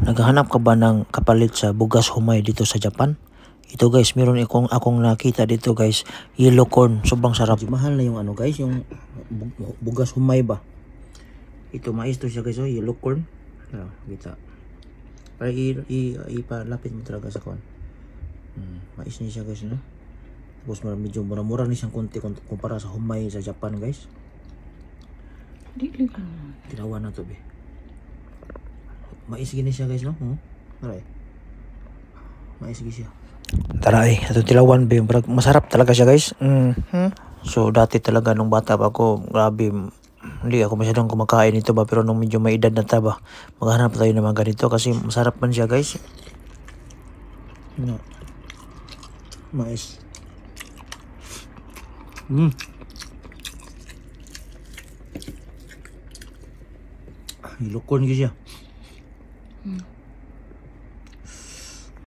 Naghahanap ka ba ng kapalit sa bugas humay dito sa Japan? Ito guys, meron akong nakita dito guys, yellow corn, sobrang sarap. Mahal na yung ano guys, yung bugas humay ba? Ito mais to siya guys, oh, yellow corn. Kita. Para ipalapit mo talaga sa kuan. Mais niya siya guys, no? Tapos medyo mura-mura ni siyang konti kumpara sa humay sa Japan guys. Tinawa na to be. Mais gini siya guys, no? Aray. Mais gini siya. Tara atong tilawan ba yung masarap talaga siya guys. So dati talaga nung bata pa ako, grabe, hindi ako masyadong kumakain nito ba, pero nung medyo may edad na taba, maghanap tayo ng mga ganito kasi masarap man siya guys. No. Mais. Ilokon siya.